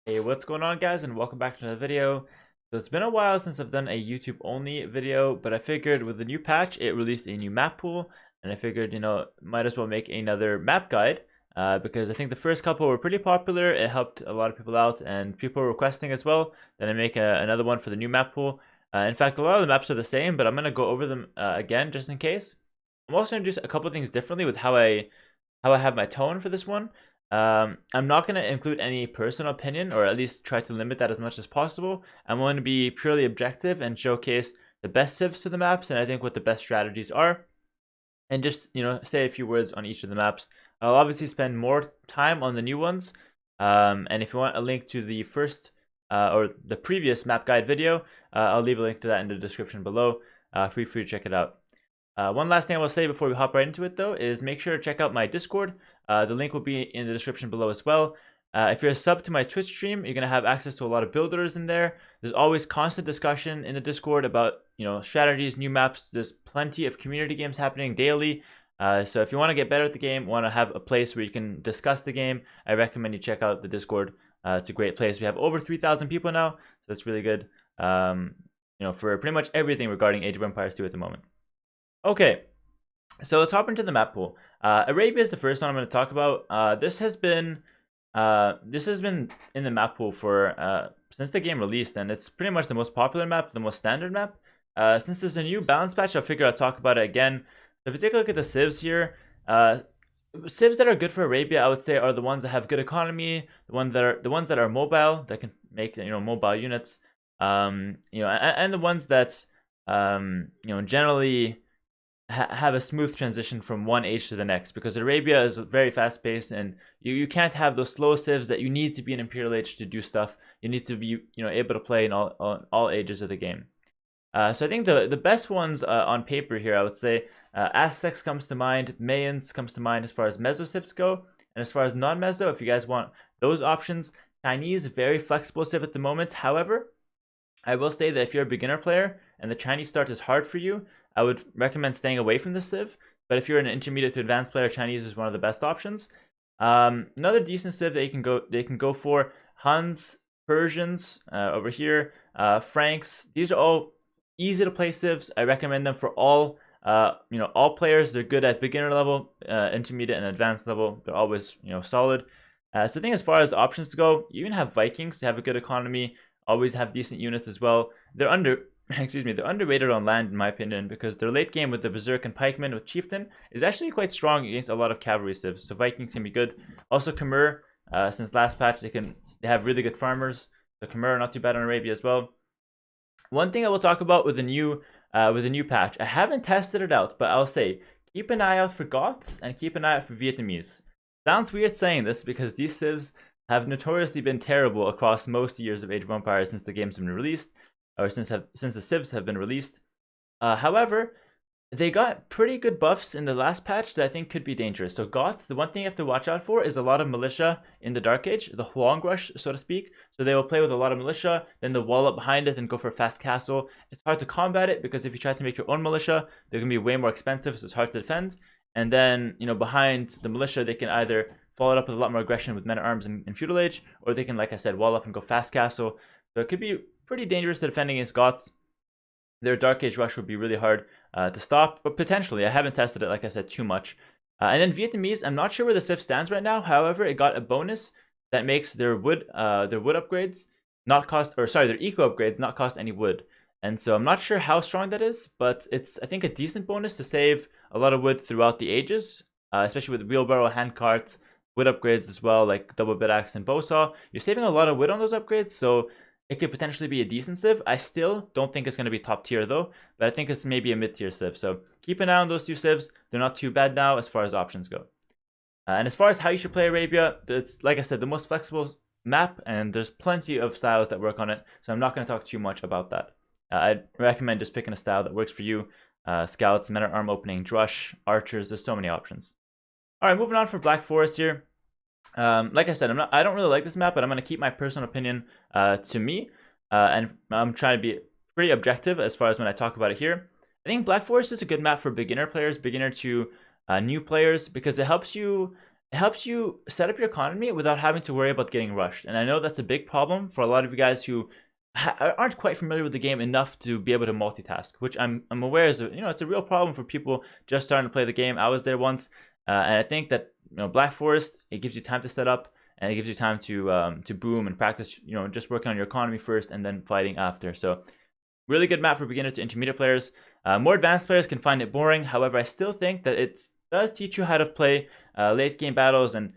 Hey, what's going on, guys, and welcome back to another video. So it's been a while since I've done a YouTube only video, but I figured with the new patch it released a new map pool, and I figured, might as well make another map guide, because I think the first couple were pretty popular. It helped a lot of people out, and people were requesting as well that I make another one for the new map pool. In fact, a lot of the maps are the same, but I'm gonna go over them again just in case. I'm also gonna do a couple things differently with how I have my tone for this one. I'm not going to include any personal opinion, or at least try to limit that as much as possible. I'm going to be purely objective and showcase the best civs to the maps, and I think what the best strategies are, and just say a few words on each of the maps. I'll obviously spend more time on the new ones, and if you want a link to the first or the previous map guide video, I'll leave a link to that in the description below. Feel free to check it out. One last thing I will say before we hop right into it, though, is make sure to check out my Discord. The link will be in the description below as well. If you're a sub to my Twitch stream, you're going to have access to a lot of builders in there. There's always constant discussion in the Discord about strategies, new maps. There's plenty of community games happening daily. So if you want to get better at the game, want to have a place where you can discuss the game, I recommend you check out the Discord. It's a great place. We have over 3,000 people now, so that's really good. For pretty much everything regarding Age of Empires 2 at the moment. Okay, so let's hop into the map pool. Arabia is the first one I'm going to talk about. This has been in the map pool for since the game released, and it's pretty much the most popular map, the most standard map. Since there's a new balance patch, I figure I'll talk about it again. So if you take a look at the civs here, civs that are good for Arabia, I would say, are the ones that have good economy, the ones that are mobile, that can make mobile units, and the ones that generally have a smooth transition from one age to the next, because Arabia is very fast paced, and you can't have those slow civs that you need to be an Imperial Age to do stuff. You need to be able to play in all ages of the game. So I think the best ones on paper here, I would say Aztecs comes to mind, Mayans comes to mind as far as meso civs go, and as far as non-meso, if you guys want those options, Chinese very flexible civ at the moment. However, I will say that if you're a beginner player and the Chinese start is hard for you, I would recommend staying away from the civ. But if you're an intermediate to advanced player, Chinese is one of the best options. Another decent civ that you can go for, Huns, Persians over here, Franks. These are all easy to play civs. I recommend them for all all players. They're good at beginner level, intermediate, and advanced level. They're always solid. So I think as far as options to go, you even have Vikings to have a good economy. Always have decent units as well. They're they're underrated on land in my opinion, because their late game with the Berserk and Pikemen with Chieftain is actually quite strong against a lot of cavalry civs. So Vikings can be good. Also Khmer, since last patch they have really good farmers. So Khmer are not too bad on Arabia as well. One thing I will talk about with the new patch, I haven't tested it out, but I'll say keep an eye out for Goths and keep an eye out for Vietnamese. Sounds weird saying this because these civs have notoriously been terrible across most years of Age of Empires since the game's been released, or since the civs have been released. However, they got pretty good buffs in the last patch that I think could be dangerous. So Goths, the one thing you have to watch out for is a lot of militia in the Dark Age, the Huang Rush, so to speak. So they will play with a lot of militia, then they'll wall up behind it and go for a fast castle. It's hard to combat it because if you try to make your own militia, they're going to be way more expensive, so it's hard to defend. And then, behind the militia, they can either follow it up with a lot more aggression with men-at-arms in Feudal Age, or they can, like I said, wall up and go fast castle. So it could be pretty dangerous to defend against Goths. Their Dark Age rush would be really hard to stop, but potentially. I haven't tested it, like I said, too much. And then Vietnamese, I'm not sure where the Civ stands right now. However, it got a bonus that makes their wood upgrades not cost, or sorry, their eco upgrades not cost any wood. And so I'm not sure how strong that is, but it's, I think, a decent bonus to save a lot of wood throughout the ages, especially with wheelbarrow, handcart, wood upgrades as well, like double bit axe and bowsaw. You're saving a lot of wood on those upgrades, so it could potentially be a decent civ. I still don't think it's going to be top tier though, but I think it's maybe a mid tier civ. So keep an eye on those two civs. They're not too bad now as far as options go. And as far as how you should play Arabia, it's, like I said, the most flexible map, and there's plenty of styles that work on it. So I'm not going to talk too much about that. I'd recommend just picking a style that works for you. Scouts, men-at-arm opening, drush, archers. There's so many options. All right, moving on for Black Forest here. Like I said, I don't really like this map, but I'm going to keep my personal opinion to me, and I'm trying to be pretty objective as far as when I talk about it here. I think Black Forest is a good map for beginner players, beginner to new players, because it helps you it helps you set up your economy without having to worry about getting rushed. And I know that's a big problem for a lot of you guys who aren't quite familiar with the game enough to be able to multitask, which I'm aware is it's a real problem for people just starting to play the game. I was there once, and I think that Black Forest, it gives you time to set up, and it gives you time to boom and practice. Just working on your economy first and then fighting after. So really good map for beginner to intermediate players. More advanced players can find it boring. However, I still think that it does teach you how to play late game battles and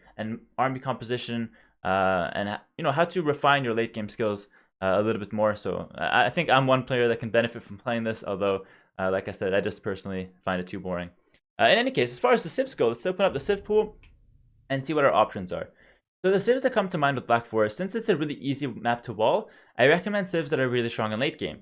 army composition, and how to refine your late game skills a little bit more. So I think I'm one player that can benefit from playing this, although like I said, I just personally find it too boring. In any case, as far as the civs go, let's open up the civ pool and see what our options are. So the civs that come to mind with Black Forest, since it's a really easy map to wall, I recommend civs that are really strong in late game.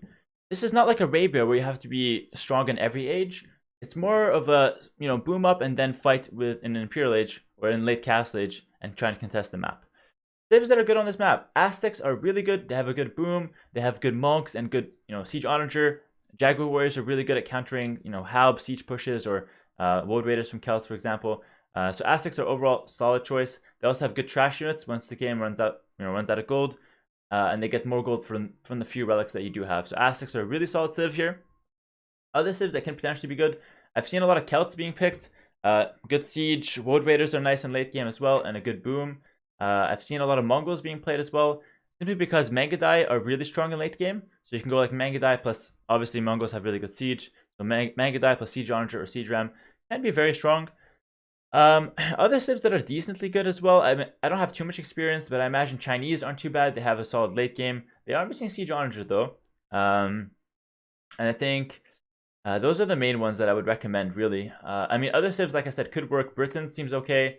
This is not like Arabia where you have to be strong in every age. It's more of a boom up and then fight with in an Imperial Age or in late Castle Age and try and contest the map. Civs that are good on this map, Aztecs are really good. They have a good boom. They have good monks and good siege onager. Jaguar warriors are really good at countering Halb siege pushes or Woad Raiders from Celts, for example. So Aztecs are overall solid choice. They also have good trash units once the game runs out of gold. And they get more gold from the few relics that you do have. So Aztecs are a really solid civ here. Other civs that can potentially be good, I've seen a lot of Celts being picked. Good siege, Woad Raiders are nice in late game as well, and a good boom. I've seen a lot of Mongols being played as well, simply because Mangudai are really strong in late game. So you can go like Mangudai plus, obviously Mongols have really good siege. So Mangudai plus Siege Onager or Siege Ram can be very strong. Other civs that are decently good as well, I don't have too much experience, but I imagine Chinese aren't too bad. They have a solid late game. They are missing Siege Onager though. And I think those are the main ones that I would recommend, really. I mean, other civs, like I said, could work. Britain seems okay.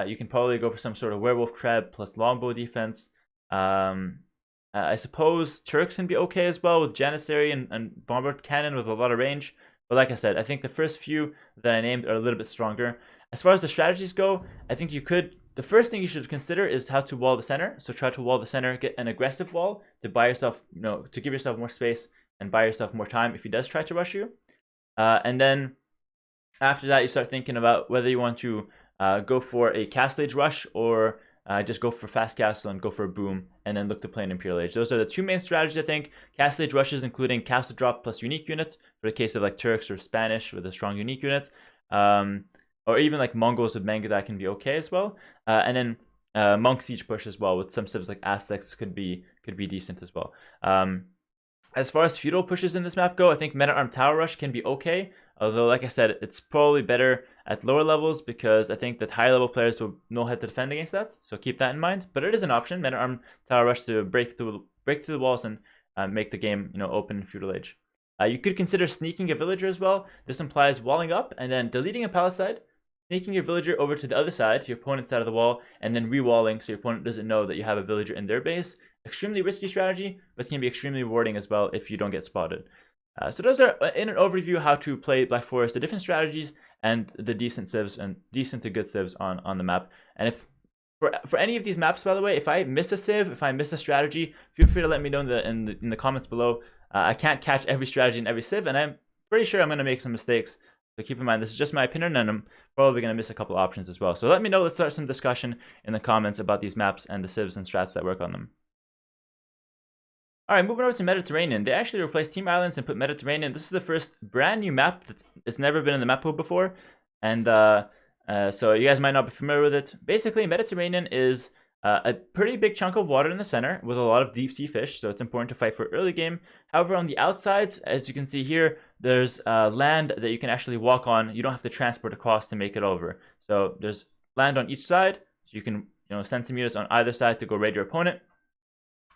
You can probably go for some sort of Werewolf Treb plus Longbow defense. I suppose Turks can be okay as well with Janissary and Bombard Cannon with a lot of range. But like I said, I think the first few that I named are a little bit stronger. As far as the strategies go, I think the first thing you should consider is how to wall the center. So try to wall the center, get an aggressive wall to buy yourself, to give yourself more space and buy yourself more time if he does try to rush you. And then after that, you start thinking about whether you want to go for a Castle Age rush or just go for fast castle and go for a boom and then look to play an Imperial Age. Those are the two main strategies, I think. Castle Age rushes including castle drop plus unique units for the case of like Turks or Spanish with a strong unique unit. Or even like Mongols with Mangudai can be okay as well. And then monk siege push as well with some civs like Aztecs could be decent as well. As far as feudal pushes in this map go, I think Men-at-Arm Tower Rush can be okay. Although, like I said, it's probably better at lower levels because I think that higher level players will know how to defend against that. So keep that in mind. But it is an option, Men-at-Arm Tower Rush, to break through the walls and make the game open in Feudal Age. You could consider sneaking a villager as well. This implies walling up and then deleting a palisade, sneaking your villager over to the other side, to your opponent's side of the wall, and then re-walling so your opponent doesn't know that you have a villager in their base. Extremely risky strategy, but can be extremely rewarding as well if you don't get spotted. So those are, in an overview, how to play Black Forest, the different strategies and the decent civs and decent to good civs on the map. And if for any of these maps, by the way, if I miss a civ, if I miss a strategy, feel free to let me know in the comments below. I can't catch every strategy in every civ, and I'm pretty sure I'm going to make some mistakes. So keep in mind, this is just my opinion, and I'm probably going to miss a couple options as well. So let me know. Let's start some discussion in the comments about these maps and the civs and strats that work on them. All right, moving over to Mediterranean. They actually replaced Team Islands and put Mediterranean. This is the first brand new map that's never been in the map pool before. And so you guys might not be familiar with it. Basically, Mediterranean is a pretty big chunk of water in the center with a lot of deep sea fish. So it's important to fight for early game. However, on the outsides, as you can see here, there's land that you can actually walk on. You don't have to transport across to make it over. So there's land on each side. So you can send some units on either side to go raid your opponent.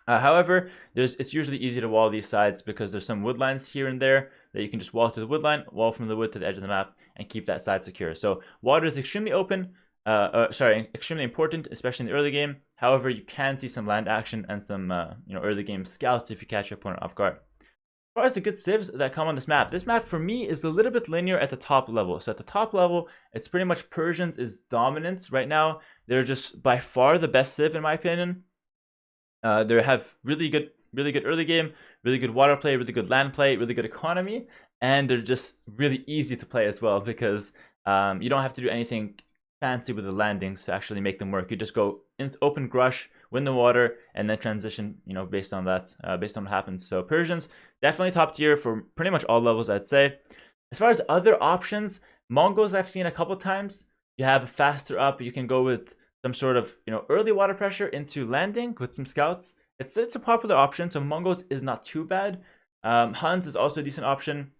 However, it's usually easy to wall these sides because there's some wood lines here and there that you can just wall to the wood line, wall from the wood to the edge of the map, and keep that side secure. So water is extremely extremely important, especially in the early game. However, you can see some land action and some early game scouts if you catch your opponent off guard. As far as the good civs that come on this map for me is a little bit linear at the top level. So at the top level, it's pretty much Persians is dominant right now. They're just by far the best civ in my opinion. They have really good early game, really good water play, really good land play, really good economy, and they're just really easy to play as well because you don't have to do anything fancy with the landings to actually make them work. You just go in, open Grush, win the water, and then transition, you know, based on that, based on what happens. So Persians, definitely top tier for pretty much all levels, I'd say. As far as other options, Mongols I've seen a couple times. You have a faster up. You can go with some sort of, you know, early water pressure into landing with some scouts. It's a popular option. So Mongols is not too bad. Huns is also a decent option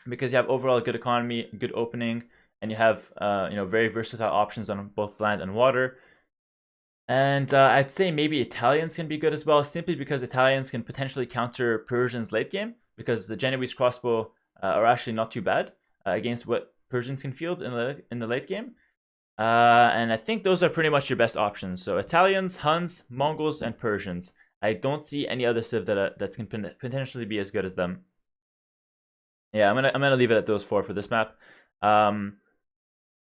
because you have overall good economy, good opening, and you have you know, very versatile options on both land and water. And I'd say maybe Italians can be good as well, simply because Italians can potentially counter Persians late game, because the Genoese crossbow are actually not too bad against what Persians can field in the late game. And I think those are pretty much your best options. So Italians, Huns, Mongols, and Persians. I don't see any other civ that can potentially be as good as them. Yeah, I'm gonna leave it at those four for this map.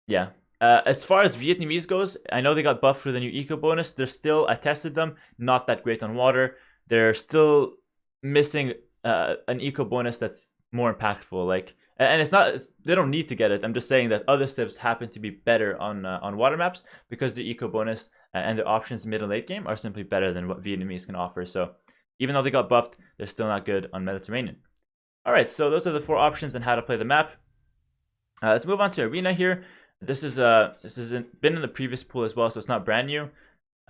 Yeah. As far as Vietnamese goes, I know they got buffed for the new eco bonus. They're still, I tested them, not that great on water. They're still missing an eco bonus that's more impactful. Like, and it's not, they don't need to get it. I'm just saying that other civs happen to be better on water maps because the eco bonus and the options mid and late game are simply better than what Vietnamese can offer. So even though they got buffed, they're still not good on Mediterranean. All right, so those are the 4 options on how to play the map. Let's move on to arena here. This has been in the previous pool as well, so it's not brand new.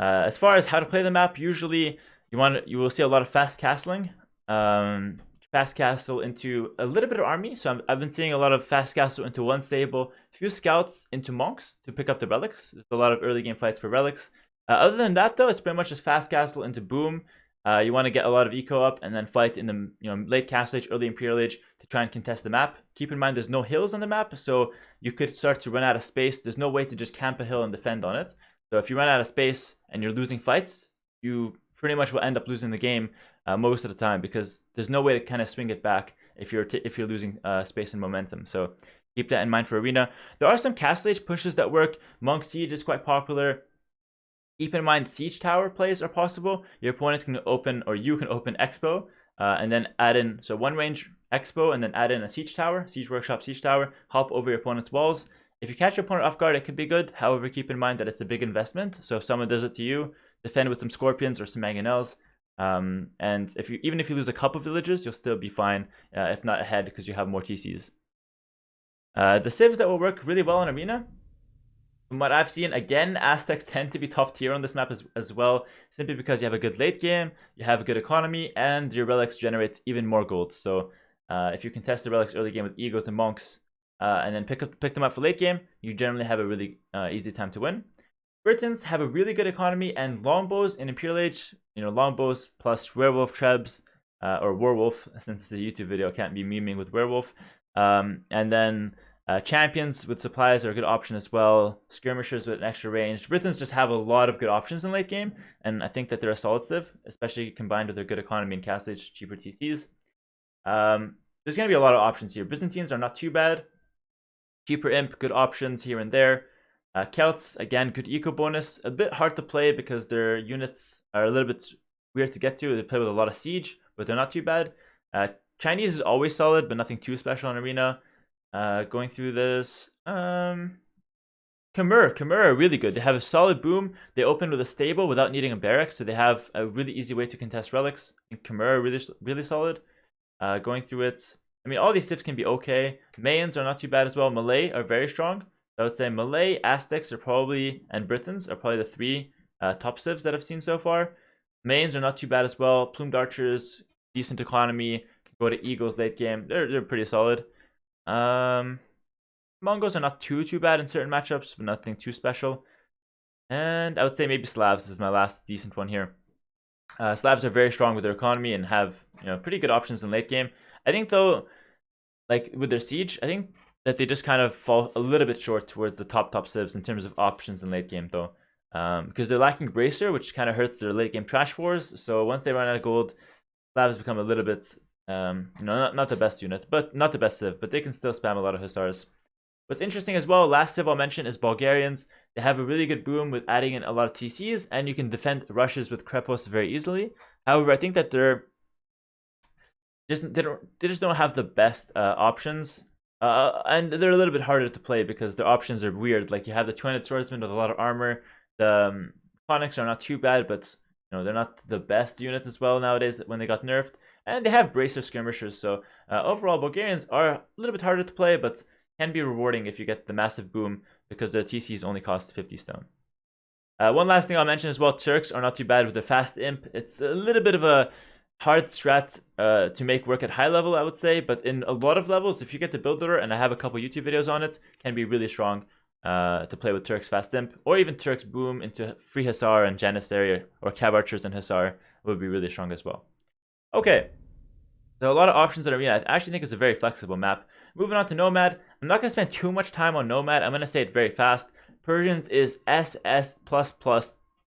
As far as how to play the map, usually you will see a lot of fast castling. Fast castle into a little bit of army. So I've been seeing a lot of fast castle into one stable, a few scouts into monks to pick up the relics. There's a lot of early game fights for relics. Other than that, though, it's pretty much just fast castle into boom. You want to get a lot of eco up and then fight in the late castle age, early imperial age to try and contest the map. Keep in mind there's no hills on the map, so you could start to run out of space. There's no way to just camp a hill and defend on it. So if you run out of space and you're losing fights, you pretty much will end up losing the game most of the time, because there's no way to kind of swing it back if you're losing space and momentum. So keep that in mind for arena. There are some castle age pushes that work. Monk Siege is quite popular. Keep in mind, siege tower plays are possible. Your opponent can open, or you can open Expo, and then add in, so one range Expo, and then add in a siege tower, siege workshop, siege tower, hop over your opponent's walls. If you catch your opponent off guard, it could be good. However, keep in mind that it's a big investment. So if someone does it to you, defend with some scorpions or some mangonels. And even if you lose a couple villages, you'll still be fine, if not ahead, because you have more TCs. The civs that will work really well in arena, from what I've seen, again, Aztecs tend to be top tier on this map as well, simply because you have a good late game, you have a good economy, and your relics generate even more gold. So if you contest the relics early game with egos and monks, and then pick them up for late game, you generally have a really easy time to win. Britons have a really good economy, and longbows in Imperial Age, longbows plus werewolf trebs, or werewolf, since the YouTube video can't be memeing with werewolf, and then champions with supplies are a good option as well. Skirmishers with an extra range. Britons just have a lot of good options in late game, and I think that they're a solid civ, especially combined with their good economy and castle age, cheaper TCs. There's going to be a lot of options here. Byzantines are not too bad. Cheaper imp, good options here and there. Celts, again, good eco bonus. A bit hard to play because their units are a little bit weird to get to. They play with a lot of siege, but they're not too bad. Chinese is always solid, but nothing too special in arena. Going through this, Khmer are really good. They have a solid boom. They open with a stable without needing a barracks, so they have a really easy way to contest relics. And Khmer are really solid. Going through it, I mean, all these civs can be okay. Mayans are not too bad as well. Malay are very strong. I would say Malay, Aztecs and Britons are probably the 3 top civs that I've seen so far. Mayans are not too bad as well. Plumed archers, decent economy. Can go to eagles late game. They're pretty solid. Mongols are not too bad in certain matchups, but nothing too special. And I would say maybe Slavs is my last decent one here. Slavs are very strong with their economy and have pretty good options in late game. I think though, like with their siege, I think that they just kind of fall a little bit short towards the top civs in terms of options in late game though, because they're lacking bracer, which kind of hurts their late game trash wars. So once they run out of gold, Slavs become a little bit not the best unit, but not the best civ, but they can still spam a lot of hussars. What's interesting as well, last civ I'll mention is Bulgarians. They have a really good boom with adding in a lot of TCs, and you can defend rushes with Krepos very easily. However, I think that they just don't have the best options And they're a little bit harder to play because their options are weird. Like you have the two-handed swordsman with a lot of armor. The Conics are not too bad, but they're not the best unit as well nowadays when they got nerfed. And they have bracer skirmishers, so overall Bulgarians are a little bit harder to play, but can be rewarding if you get the massive boom because their TCs only cost 50 stone. One last thing I'll mention as well, Turks are not too bad with the fast imp. It's a little bit of a hard strat to make work at high level, I would say, but in a lot of levels, if you get the build order, and I have a couple YouTube videos on it, can be really strong to play with Turks fast imp, or even Turks boom into free Hussar and Janissary, or Cav Archers and Hussar would be really strong as well. Okay, so a lot of options in Arena. I actually think it's a very flexible map. Moving on to Nomad, I'm not going to spend too much time on Nomad. I'm going to say it very fast. Persians is SS++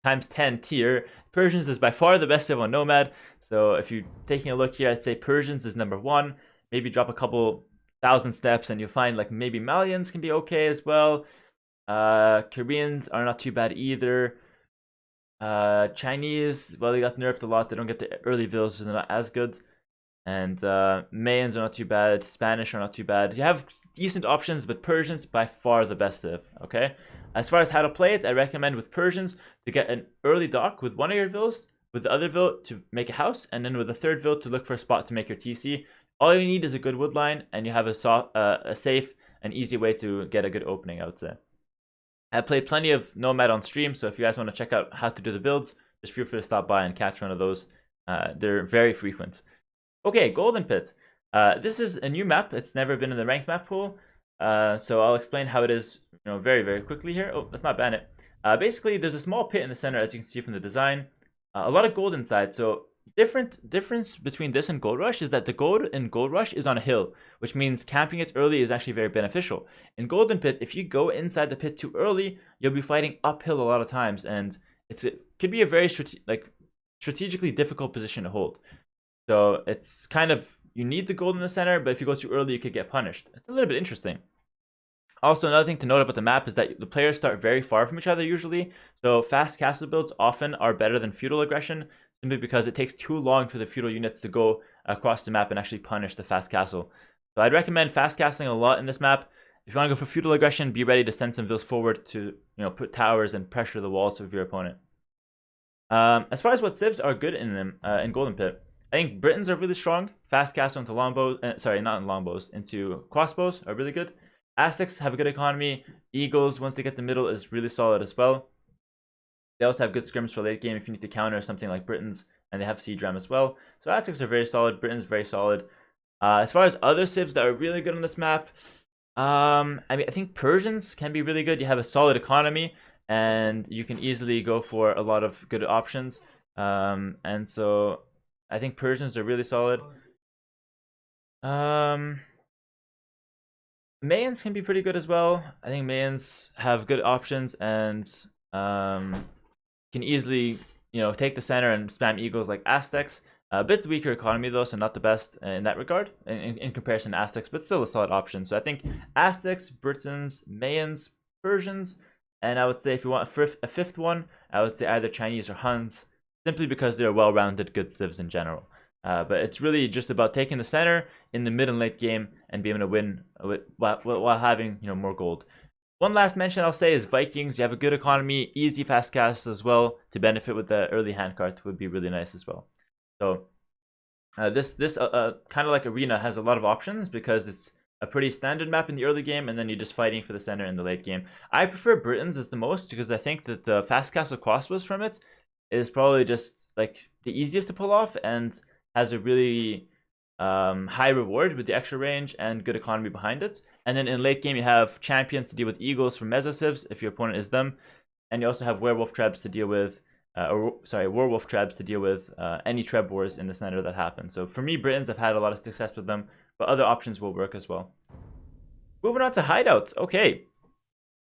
times 10 tier. Persians is by far the best civ on Nomad. So if you're taking a look here, I'd say Persians is number 1. Maybe drop a couple thousand steps and you'll find like maybe Malians can be okay as well. Koreans are not too bad either. Chinese, well, they got nerfed a lot. They don't get the early vills, so they're not as good. And Mayans are not too bad. Spanish are not too bad. You have decent options, but Persians by far the best civ. Okay. As far as how to play it, I recommend with Persians to get an early dock with one of your vills, with the other vill to make a house, and then with the third vill to look for a spot to make your TC. All you need is a good wood line, and you have a safe and easy way to get a good opening, I would say. I played plenty of Nomad on stream, so if you guys want to check out how to do the builds, just feel free to stop by and catch one of those. They're very frequent. Okay, Golden Pit. This is a new map. It's never been in the ranked map pool. So I'll explain how it is, very, very quickly here. Oh, let's not ban it. Basically, there's a small pit in the center, as you can see from the design. A lot of gold inside. So difference between this and Gold Rush is that the gold in Gold Rush is on a hill, which means camping it early is actually very beneficial. In Golden Pit, if you go inside the pit too early, you'll be fighting uphill a lot of times, and it could be a very strategically difficult position to hold. So it's kind of, you need the gold in the center, but if you go too early, you could get punished. It's a little bit interesting. Also, another thing to note about the map is that the players start very far from each other usually. So fast castle builds often are better than feudal aggression, simply because it takes too long for the feudal units to go across the map and actually punish the fast castle. So I'd recommend fast castling a lot in this map. If you want to go for feudal aggression, be ready to send some vills forward to put towers and pressure the walls of your opponent. As far as what civs are good in them in Golden Pit, I think Britons are really strong. Fast castle into longbows, not in longbows, into crossbows are really good. Aztecs have a good economy. Eagles, once they get the middle, is really solid as well. They also have good scrims for late game if you need to counter something like Britons, and they have siege ram as well. So Aztecs are very solid. Britons very solid. As far as other civs that are really good on this map, I think Persians can be really good. You have a solid economy, and you can easily go for a lot of good options. And so I think Persians are really solid. Mayans can be pretty good as well. I think Mayans have good options and can easily, take the center and spam eagles like Aztecs. A bit weaker economy though, so not the best in that regard in comparison to Aztecs, but still a solid option. So I think Aztecs, Britons, Mayans, Persians, and I would say if you want a fifth one, I would say either Chinese or Huns, simply because they're well-rounded good civs in general. But it's really just about taking the center in the mid and late game and being able to win while having more gold. One last mention I'll say is Vikings. You have a good economy, easy fast casts as well to benefit with the early handcart would be really nice as well. So this kind of like Arena has a lot of options because it's a pretty standard map in the early game, and then you're just fighting for the center in the late game. I prefer Britons as the most because I think that the fast castle crossbows from it is probably just like the easiest to pull off and has a really high reward with the extra range and good economy behind it. And then in late game, you have champions to deal with eagles from Mesocivs if your opponent is them, and you also have werewolf trebs to deal with, werewolf trebs to deal with any treb wars in the center that happen. So for me, Britons, I've had a lot of success with them, but other options will work as well. Moving on to Hideouts. Okay,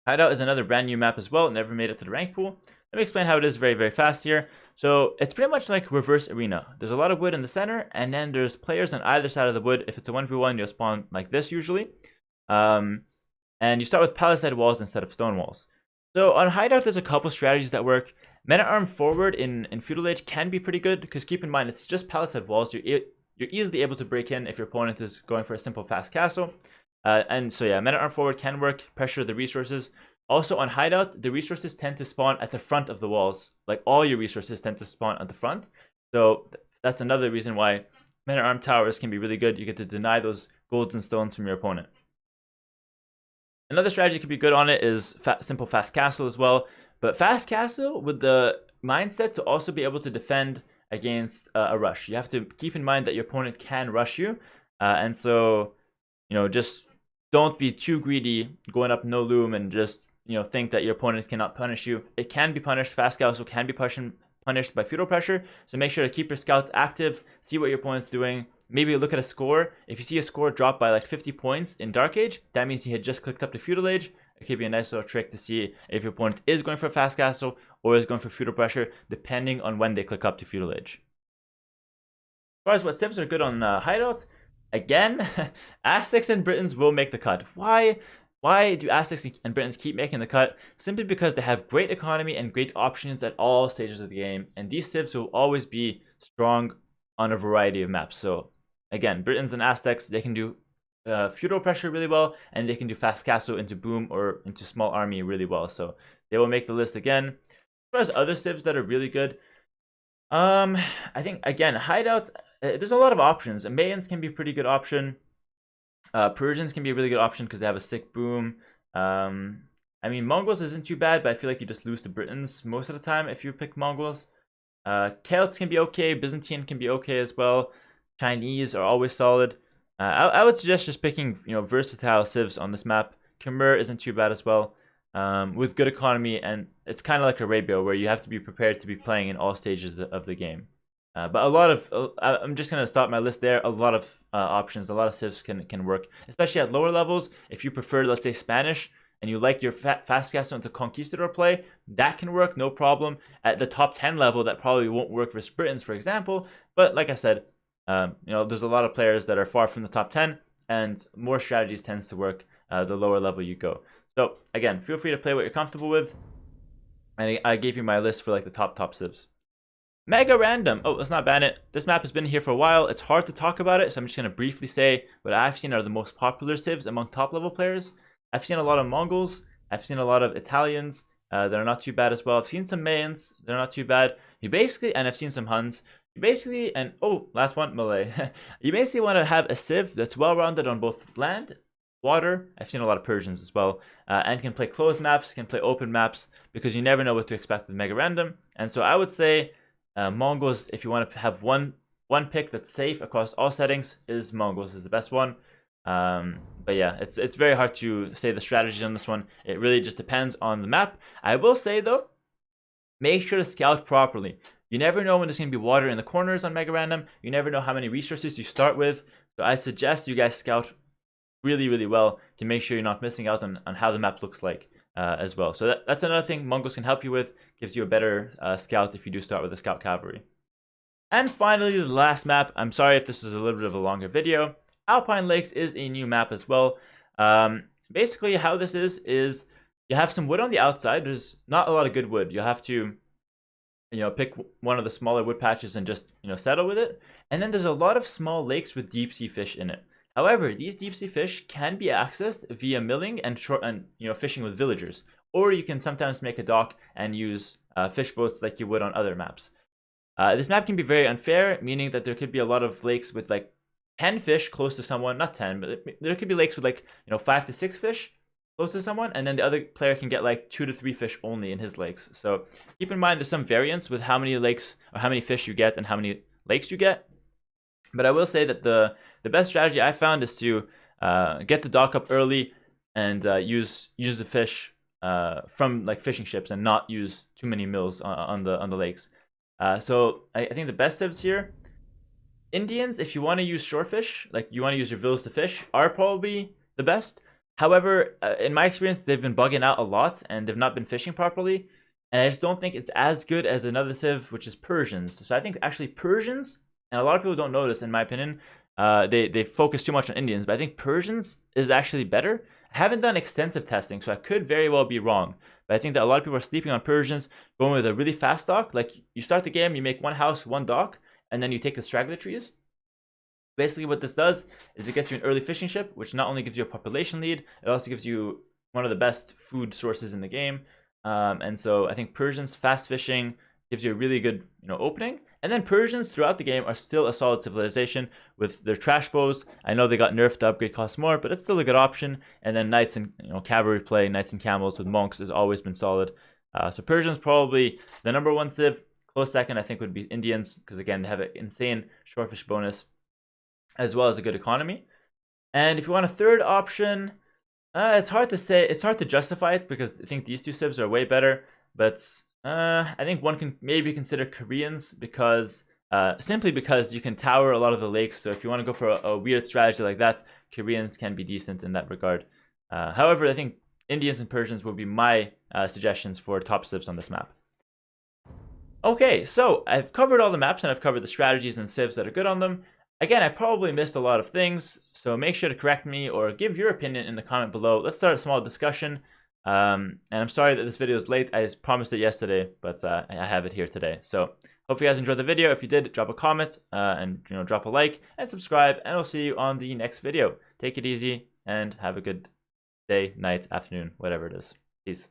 Hideout is another brand new map as well. It never made it to the rank pool. Let me explain how it is very, very fast here. So it's pretty much like reverse Arena. There's a lot of wood in the center, and then there's players on either side of the wood. If it's a 1v1, you'll spawn like this usually. And you start with palisade walls instead of stone walls. So on Hideout, there's a couple strategies that work. Men-at-arm forward in Feudal Age can be pretty good, because keep in mind, it's just palisade walls. You're easily able to break in if your opponent is going for a simple fast castle. And so yeah, men-at-arm forward can work, pressure the resources. Also on Hideout, the resources tend to spawn at the front of the walls. Like all your resources tend to spawn at the front. So that's another reason why men-at-arm towers can be really good. You get to deny those golds and stones from your opponent. Another strategy could be good on it is simple fast castle as well. But fast castle with the mindset to also be able to defend against a rush. You have to keep in mind that your opponent can rush you. And so, just don't be too greedy going up no loom and just, think that your opponent cannot punish you. It can be punished. Fast castle can be punished by feudal pressure. So make sure to keep your scouts active, see what your opponent's doing. Maybe look at a score. If you see a score drop by like 50 points in Dark Age, that means he had just clicked up to Feudal Age. It could be a nice little trick to see if your opponent is going for a fast castle or is going for feudal pressure, depending on when they click up to Feudal Age. As far as what civs are good on Hideouts, again, Aztecs and Britons will make the cut. Why do Aztecs and Britons keep making the cut? Simply because they have great economy and great options at all stages of the game, and these civs will always be strong on a variety of maps. So again, Britons and Aztecs, they can do feudal pressure really well, and they can do fast castle into boom or into small army really well. So they will make the list again. As far as other civs that are really good, I think again Hideouts. There's a lot of options. Mayans can be a pretty good option. Persians can be a really good option because they have a sick boom. I mean, Mongols isn't too bad, but I feel like you just lose to Britons most of the time if you pick Mongols. Celts can be okay. Byzantine can be okay as well. Chinese are always solid. I would suggest just picking versatile civs on this map. Khmer isn't too bad as well, with good economy, and it's kind of like Arabia where you have to be prepared to be playing in all stages of the game. But a lot of I'm just gonna stop my list there. A lot of options, a lot of civs can work, especially at lower levels. If you prefer, let's say, Spanish, and you like your fast castle into conquistador play, that can work, no problem. At the top 10 level, that probably won't work for Britons, for example. But like I said, there's a lot of players that are far from the top 10, and more strategies tends to work the lower level you go. So again, feel free to play what you're comfortable with. And I gave you my list for like the top civs. Mega random. Oh, let's not ban it. This map has been here for a while. It's hard to talk about it, so I'm just going to briefly say what I've seen are the most popular civs among top level players. I've seen a lot of Mongols. I've seen a lot of Italians. That are not too bad as well. I've seen some Mayans. They're not too bad. And I've seen some Huns. Last one, Malay. You basically want to have a civ that's well-rounded on both land, water. I've seen a lot of Persians as well, and can play closed maps, can play open maps, because you never know what to expect with Mega Random. And so I would say Mongols, if you want to have one pick that's safe across all settings, is Mongols is the best one. But yeah, it's very hard to say the strategy on this one. It really just depends on the map. I will say though, make sure to scout properly. You never know when there's going to be water in the corners on Mega Random. You never know how many resources you start with. So I suggest you guys scout really, really well to make sure you're not missing out on how the map looks like as well. So that's another thing Mongols can help you with. Gives you a better scout if you do start with a scout cavalry. And finally, the last map. I'm sorry if this was a little bit of a longer video. Alpine Lakes is a new map as well. Basically, how this is you have some wood on the outside. There's not a lot of good wood. You'll have to pick one of the smaller wood patches and just settle with it. And then there's a lot of small lakes with deep sea fish in it. However, these deep sea fish can be accessed via milling and fishing with villagers, or you can sometimes make a dock and use fish boats like you would on other maps. This map can be very unfair, meaning that there could be a lot of lakes with like 10 fish close to someone, not 10, but there could be lakes with like 5 to 6 fish close to someone, and then the other player can get like 2 to 3 fish only in his lakes. So keep in mind there's some variance with how many lakes or how many fish you get and how many lakes you get. But I will say that the best strategy I found is to get the dock up early and use the fish from like fishing ships and not use too many mills on the lakes. So I think the best civs here, Indians, if you want to use shorefish, like you want to use your villas to fish, are probably the best. However, in my experience, they've been bugging out a lot and they've not been fishing properly. And I just don't think it's as good as another civ, which is Persians. So I think actually Persians, and a lot of people don't know this in my opinion, they focus too much on Indians, but I think Persians is actually better. I haven't done extensive testing, so I could very well be wrong. But I think that a lot of people are sleeping on Persians, going with a really fast dock. Like you start the game, you make one house, one dock, and then you take the straggler trees. Basically, what this does is it gets you an early fishing ship, which not only gives you a population lead, it also gives you one of the best food sources in the game. And so I think Persians fast fishing gives you a really good opening. And then Persians throughout the game are still a solid civilization with their trash bows. I know they got nerfed, the upgrade costs more, but it's still a good option. And then knights and cavalry play, knights and camels with monks has always been solid. So Persians probably the number one civ. Close second I think would be Indians, because again they have an insane shorefish bonus as well as a good economy. And if you want a third option, it's hard to say. It's hard to justify it because I think these two civs are way better. But I think one can maybe consider Koreans because simply because you can tower a lot of the lakes. So if you want to go for a weird strategy like that, Koreans can be decent in that regard. However, I think Indians and Persians would be my suggestions for top civs on this map. Okay, so I've covered all the maps and I've covered the strategies and civs that are good on them. Again, I probably missed a lot of things, so make sure to correct me or give your opinion in the comment below. Let's start a small discussion. And I'm sorry that this video is late. I promised it yesterday, but I have it here today. So hope you guys enjoyed the video. If you did, drop a comment and drop a like and subscribe, and I'll see you on the next video. Take it easy and have a good day, night, afternoon, whatever it is. Peace.